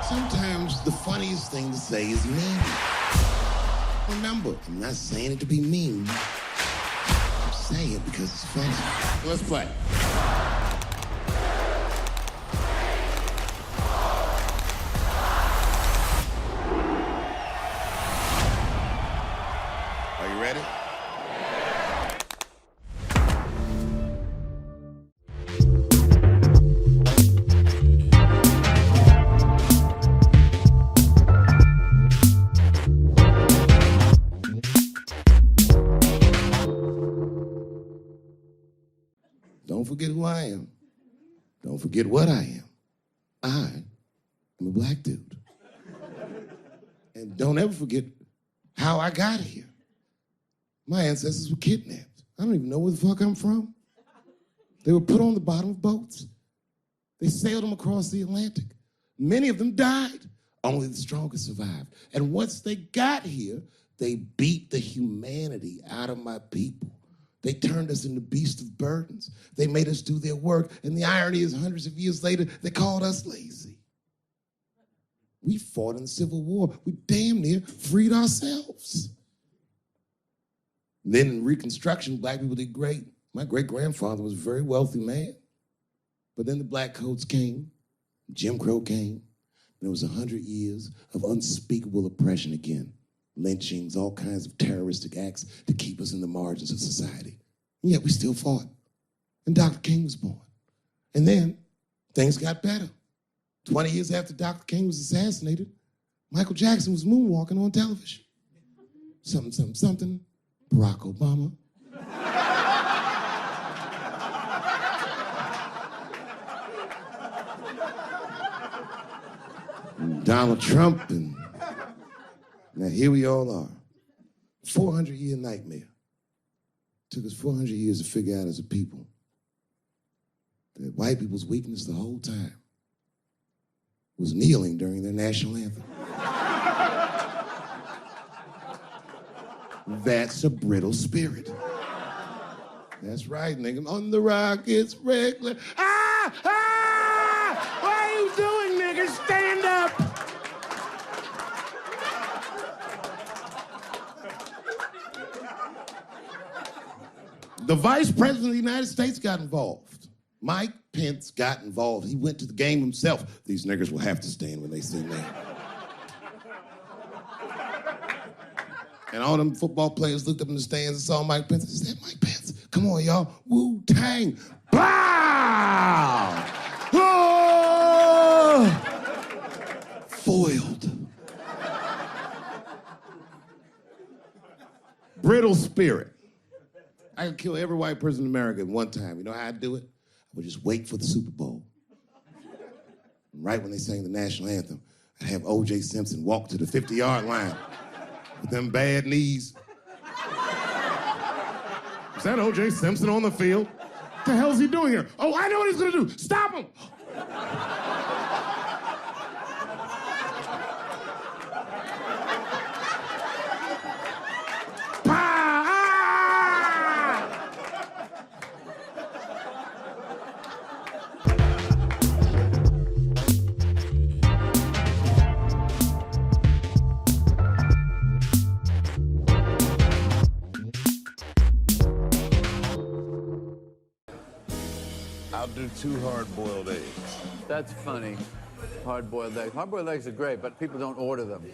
Sometimes the funniest thing to say is mean. Remember, I'm not saying it to be mean. I'm saying it because it's funny. Let's play. Are you ready? Don't forget who I am. Don't forget what I am. I am a black dude. And don't ever forget how I got here. My ancestors were kidnapped. I don't even know where the fuck I'm from. They were put on the bottom of boats. They sailed them across the Atlantic. Many of them died. Only the strongest survived. And once they got here, they beat the humanity out of my people. They turned us into beasts of burdens. They made us do their work. And the irony is, hundreds of years later, they called us lazy. We fought in the Civil War. We damn near freed ourselves. Then in Reconstruction, black people did great. My great-grandfather was a very wealthy man. But then the black codes came, Jim Crow came. There was 100 years of unspeakable oppression again. Lynchings, all kinds of terroristic acts to keep us in the margins of society. And yet we still fought. And Dr. King was born. And then things got better. 20 years after Dr. King was assassinated, Michael Jackson was moonwalking on television. Something, something, something, Barack Obama. And Donald Trump, and now here we all are. 400-year nightmare. Took us 400 years to figure out as a people that white people's weakness the whole time was kneeling during their national anthem. That's a brittle spirit. That's right, nigga. On the rock, it's regular. Ah! Ah! What are you doing, nigga? Stand up! The Vice President of the United States got involved. Mike Pence got involved. He went to the game himself. These niggers will have to stand when they sing that. And all them football players looked up in the stands and saw Mike Pence and said, Mike Pence, come on, y'all. Wu-Tang. Bow! Oh! Foiled. Brittle spirit. I could kill every white person in America at one time. You know how I'd do it? I would just wait for the Super Bowl. And right when they sang the national anthem, I'd have O.J. Simpson walk to the 50-yard line with them bad knees. Is that O.J. Simpson on the field? What the hell is he doing here? Oh, I know what he's gonna do. Stop him! I'll do 2 hard-boiled eggs. That's funny. Hard-boiled eggs. Hard-boiled eggs are great, but people don't order them.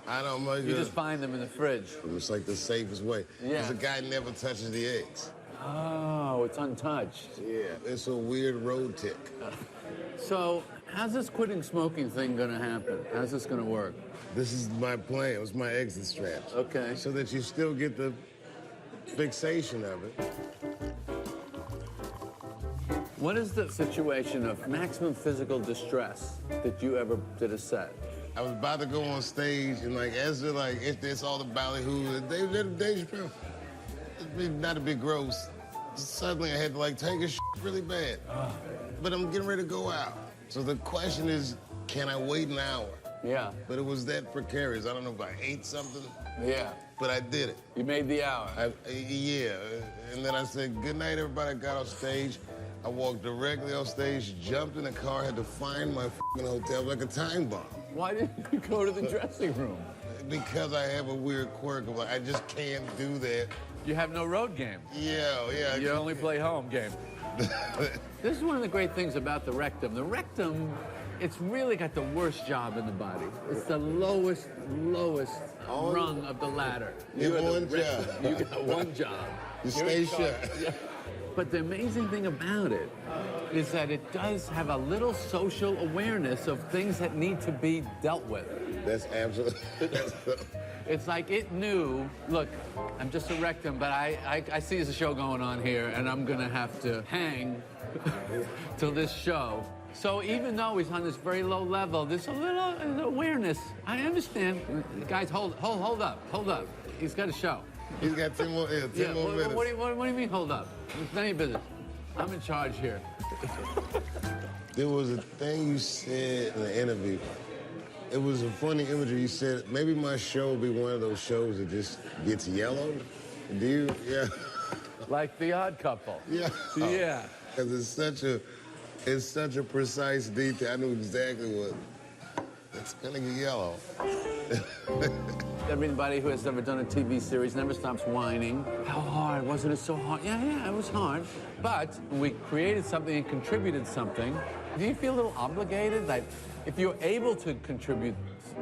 I don't know. You just find them in the fridge. It's like the safest way. Yeah. Because the guy never touches the eggs. Oh, it's untouched. Yeah, it's a weird road tick. So, how's this quitting smoking thing gonna happen? How's this gonna work? This is my plan. It was my exit straps. Okay. So that you still get the fixation of it. What is the situation of maximum physical distress that you ever did a set? I was about to go on stage, and like, as they're like, it's all the ballyhoo, Dave Chappelle. It's not a big gross. Suddenly I had to like take a shit really bad. But I'm getting ready to go out. So the question is, can I wait an hour? Yeah. But it was that precarious. I don't know if I ate something, Yeah. but I did it. You made the hour. Yeah. And then I said, good night, everybody. I got off stage. I walked directly off stage, jumped in the car, had to find my fucking hotel like a time bomb. Why didn't you go to the dressing room? Because I have a weird quirk of like, I just can't do that. You have no road game. Yeah. You only play home game. This is one of the great things about the rectum. The rectum, it's really got the worst job in the body. It's the lowest rung of the ladder. You have one job. You got one job. You stay shut. Yeah. But the amazing thing about it is that it does have a little social awareness of things that need to be dealt with. That's absolutely. It's like it knew, look, I'm just a rectum, but I see there's a show going on here, and I'm gonna have to hang to this show. So even though he's on this very low level, there's a little awareness. I understand. Guys, hold up. He's got a show. He's got 10 more minutes. What do you mean, hold up? It's none of your business. I'm in charge here. There was a thing you said in the interview. It was a funny imagery. You said, maybe my show will be one of those shows that just gets yellow. Do you? Yeah. Like The Odd Couple. Yeah. Yeah. Because it's such a precise detail. I knew exactly what. It's gonna get yellow. Everybody who has ever done a TV series never stops whining. How hard? Wasn't it so hard? Yeah, it was hard. But when we created something and contributed something, do you feel a little obligated? Like, if you're able to contribute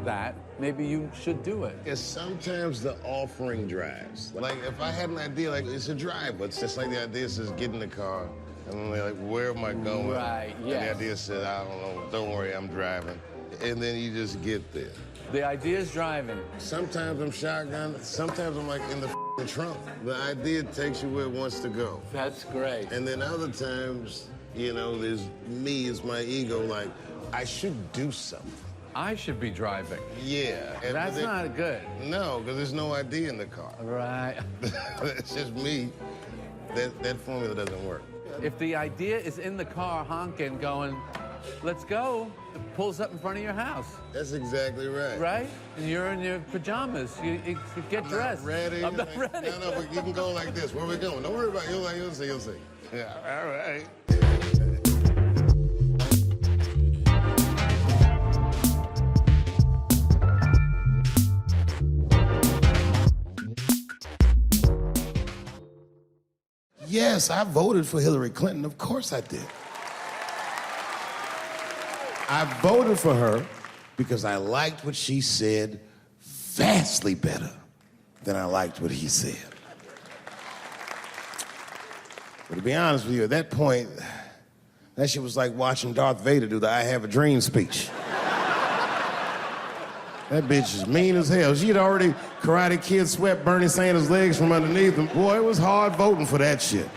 that, maybe you should do it. It's sometimes the offering drives. Like, if I had an idea, like, it's a drive, but it's just like the idea says, get in the car. And I'm like, where am I going? Right, yes. And the idea said, I don't know, don't worry, I'm driving. And then you just get there. The idea is driving. Sometimes I'm shotgun, sometimes I'm like in the trunk. The idea takes you where it wants to go. That's great. And then other times, you know, there's me, it's my ego, like, I should do something. I should be driving. Yeah. And That's not good. No, because there's no idea in the car. Right. It's just me. That formula doesn't work. If the idea is in the car honking, going, let's go, it pulls up in front of your house. That's exactly right. Right? And you're in your pajamas. You get dressed. Ready? I'm not ready. No, but you can go like this. Where we going? Don't worry about it. You'll see. Yeah, all right. Yes, I voted for Hillary Clinton. Of course I did. I voted for her because I liked what she said vastly better than I liked what he said. But to be honest with you, at that point, that shit was like watching Darth Vader do the I Have a Dream speech. That bitch is mean as hell. She'd already Karate Kid swept Bernie Sanders' legs from underneath him. Boy, it was hard voting for that shit.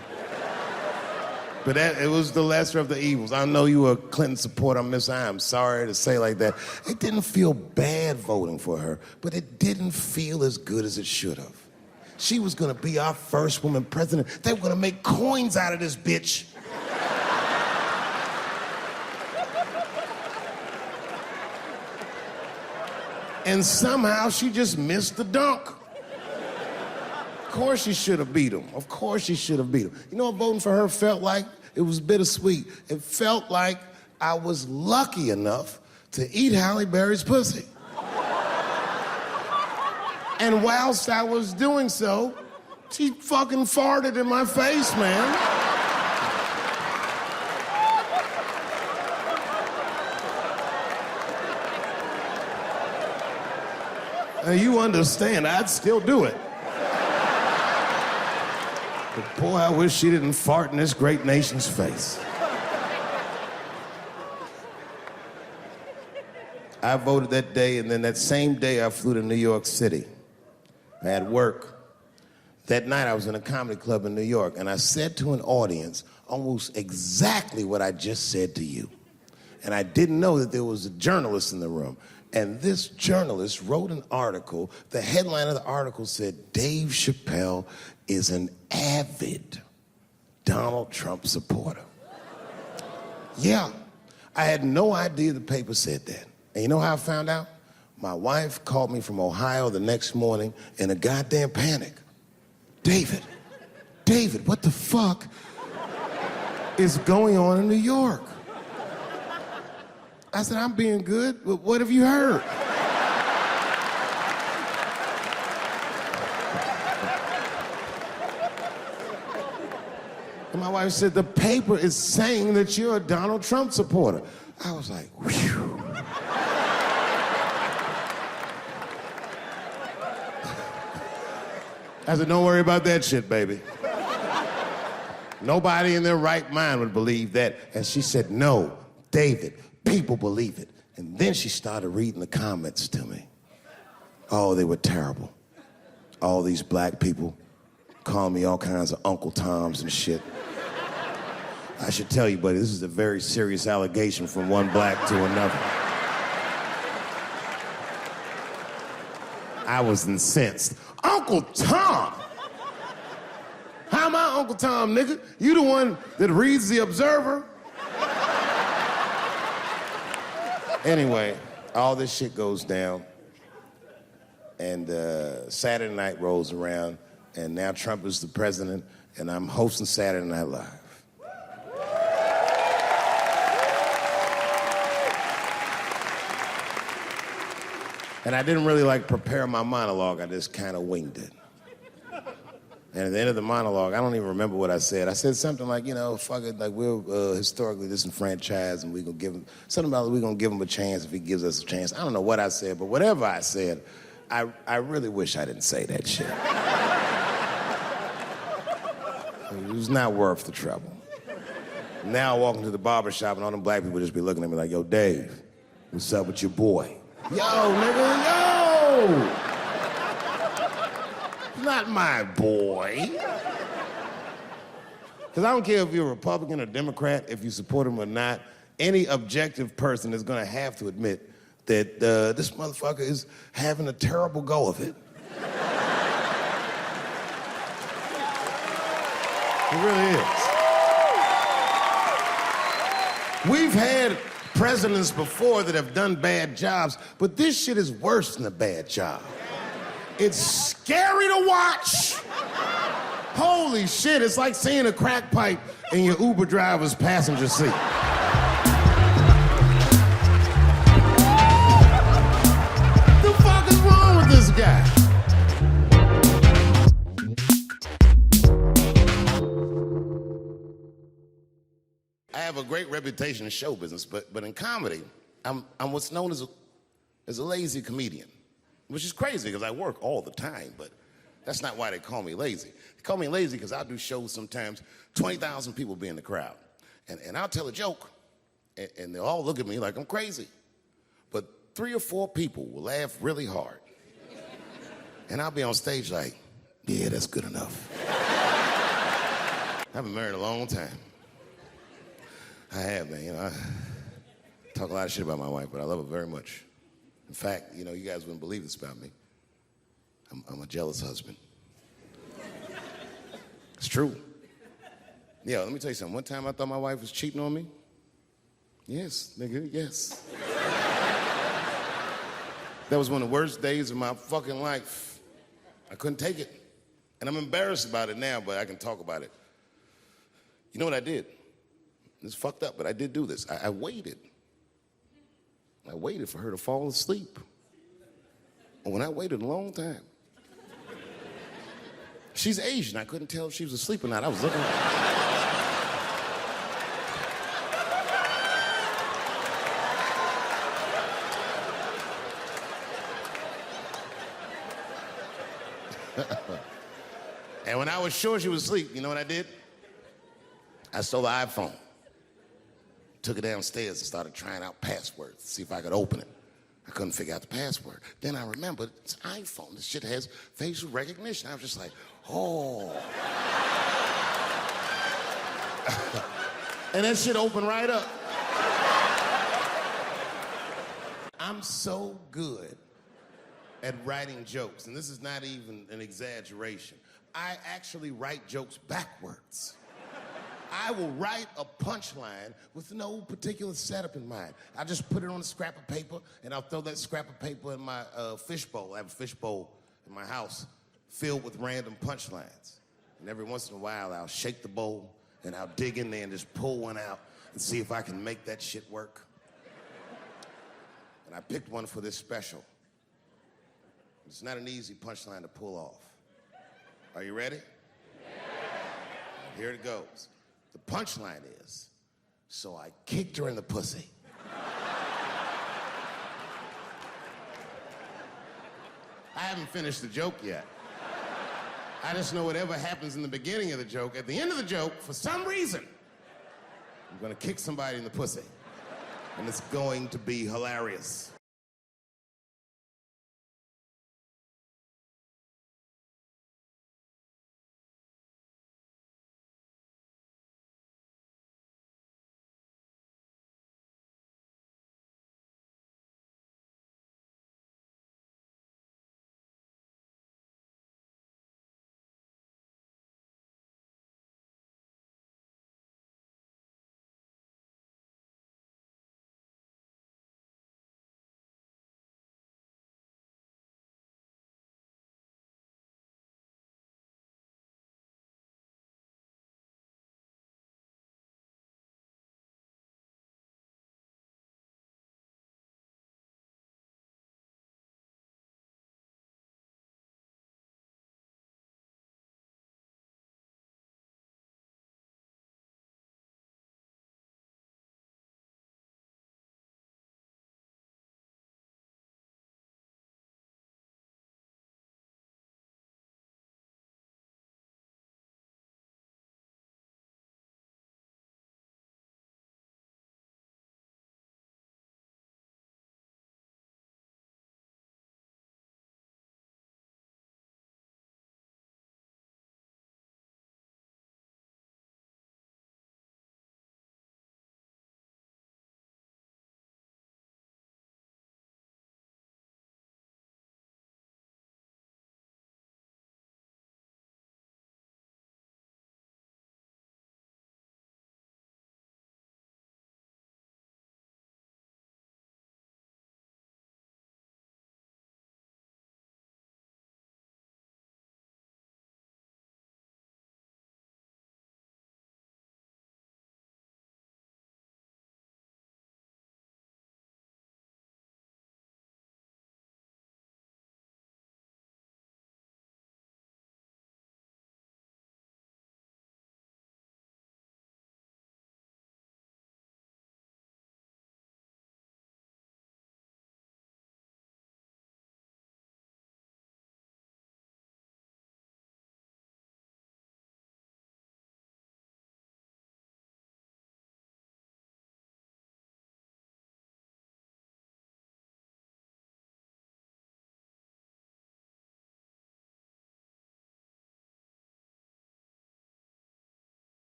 But it was the lesser of the evils. I know you were a Clinton supporter, Miss. I am sorry to say like that. It didn't feel bad voting for her, but it didn't feel as good as it should have. She was gonna be our first woman president. They were gonna make coins out of this bitch. And somehow she just missed the dunk. Of course she should have beat him. Of course she should have beat him. You know what voting for her felt like? It was bittersweet. It felt like I was lucky enough to eat Halle Berry's pussy. And whilst I was doing so, she fucking farted in my face, man. Now, you understand, I'd still do it. But boy, I wish she didn't fart in this great nation's face. I voted that day, and then that same day I flew to New York City. I had work. That night I was in a comedy club in New York, and I said to an audience almost exactly what I just said to you. And I didn't know that there was a journalist in the room. And this journalist wrote an article. The headline of the article said, Dave Chappelle is an avid Donald Trump supporter. Yeah, I had no idea the paper said that. And you know how I found out? My wife called me from Ohio the next morning in a goddamn panic. David, what the fuck is going on in New York? I said, I'm being good, but what have you heard? And my wife said, the paper is saying that you're a Donald Trump supporter. I was like, whew. I said, don't worry about that shit, baby. Nobody in their right mind would believe that. And she said, no, David, people believe it. And then she started reading the comments to me. Oh, they were terrible. All these black people calling me all kinds of Uncle Toms and shit. I should tell you, buddy, this is a very serious allegation from one black to another. I was incensed. Uncle Tom! How am I Uncle Tom, nigga? You the one that reads The Observer? Anyway, all this shit goes down, and Saturday night rolls around, and now Trump is the president, and I'm hosting Saturday Night Live. And I didn't really prepare my monologue, I just kind of winged it. And at the end of the monologue, I don't even remember what I said. I said something like, fuck it, we're historically disenfranchised and we're gonna give him, something about we're gonna give him a chance if he gives us a chance. I don't know what I said, but whatever I said, I really wish I didn't say that shit. It was not worth the trouble. Now I walk into the barber shop and all them black people just be looking at me like, yo, Dave, what's up with your boy? Yo, nigga, yo! Not my boy. Because I don't care if you're a Republican or Democrat, if you support him or not, any objective person is going to have to admit that this motherfucker is having a terrible go of it. It really is. We've had presidents before that have done bad jobs, but this shit is worse than a bad job. It's scary to watch. Holy shit, it's like seeing a crack pipe in your Uber driver's passenger seat. The fuck is wrong with this guy? I have a great reputation in show business, but in comedy, I'm what's known as a lazy comedian, which is crazy because I work all the time, but that's not why they call me lazy. They call me lazy because I'll do shows sometimes, 20,000 people be in the crowd, and I'll tell a joke, and they'll all look at me like I'm crazy, but 3 or 4 people will laugh really hard, and I'll be on stage like, yeah, that's good enough. I've been married a long time. I have, man. I talk a lot of shit about my wife, but I love her very much. In fact, you guys wouldn't believe this about me. I'm a jealous husband. It's true. Yeah, let me tell you something. One time I thought my wife was cheating on me. Yes, nigga, yes. That was one of the worst days of my fucking life. I couldn't take it. And I'm embarrassed about it now, but I can talk about it. You know what I did? It's fucked up, but I did do this. I waited. I waited for her to fall asleep. And when I waited a long time, she's Asian. I couldn't tell if she was asleep or not. I was looking at her. And when I was sure she was asleep, you know what I did? I stole the iPhone. Took it downstairs and started trying out passwords to see if I could open it. I couldn't figure out the password. Then I remembered it's iPhone. This shit has facial recognition. I was just like, oh. And that shit opened right up. I'm so good at writing jokes, and this is not even an exaggeration. I actually write jokes backwards. I will write a punchline with no particular setup in mind. I'll just put it on a scrap of paper, and I'll throw that scrap of paper in my fishbowl. I have a fishbowl in my house filled with random punchlines. And every once in a while, I'll shake the bowl, and I'll dig in there and just pull one out and see if I can make that shit work. And I picked one for this special. It's not an easy punchline to pull off. Are you ready? Yeah. Here it goes. The punchline is, so I kicked her in the pussy. I haven't finished the joke yet. I just know whatever happens in the beginning of the joke, at the end of the joke, for some reason, I'm gonna kick somebody in the pussy. And it's going to be hilarious.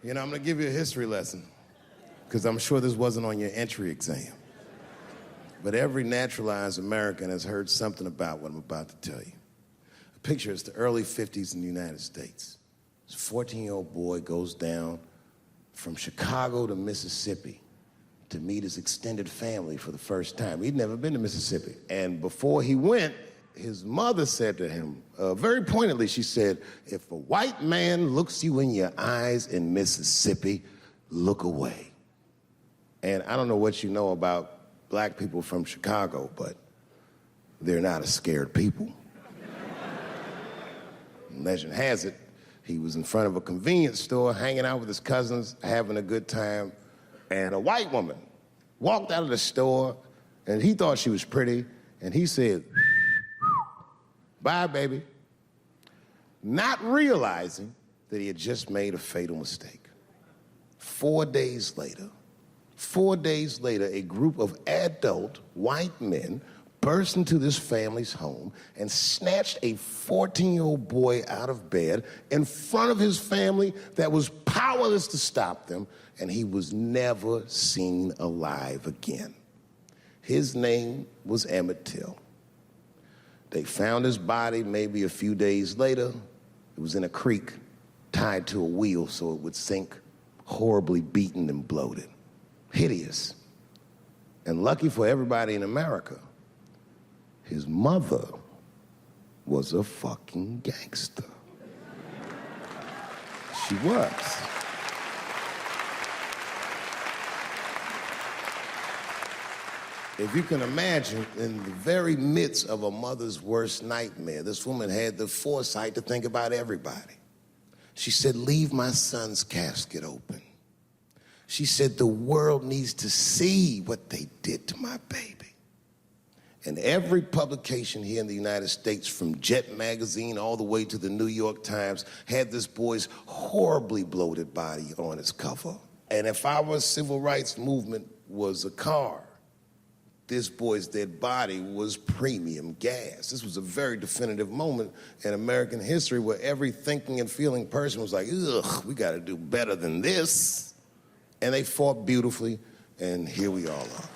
You know, I'm gonna give you a history lesson, because I'm sure this wasn't on your entry exam. But every naturalized American has heard something about what I'm about to tell you. A picture is the early 50s in the United States. This 14-year-old boy goes down from Chicago to Mississippi to meet his extended family for the first time. He'd never been to Mississippi. And before he went, his mother said to him, very pointedly, she said, if a white man looks you in your eyes in Mississippi, look away. And I don't know what you know about black people from Chicago, but they're not a scared people. Legend has it, he was in front of a convenience store, hanging out with his cousins, having a good time, and a white woman walked out of the store, and he thought she was pretty, and he said, bye, baby, not realizing that he had just made a fatal mistake. 4 days later, a group of adult white men burst into this family's home and snatched a 14-year-old boy out of bed in front of his family that was powerless to stop them, and he was never seen alive again. His name was Emmett Till. They found his body maybe a few days later. It was in a creek, tied to a wheel so it would sink, horribly beaten and bloated. Hideous. And lucky for everybody in America, his mother was a fucking gangster. She was. If you can imagine, in the very midst of a mother's worst nightmare, this woman had the foresight to think about everybody. She said, leave my son's casket open. She said, the world needs to see what they did to my baby. And every publication here in the United States, from Jet Magazine all the way to the New York Times, had this boy's horribly bloated body on its cover. And if our civil rights movement was a car, this boy's dead body was premium gas. This was a very definitive moment in American history where every thinking and feeling person was like, ugh, we gotta do better than this. And they fought beautifully, and here we all are.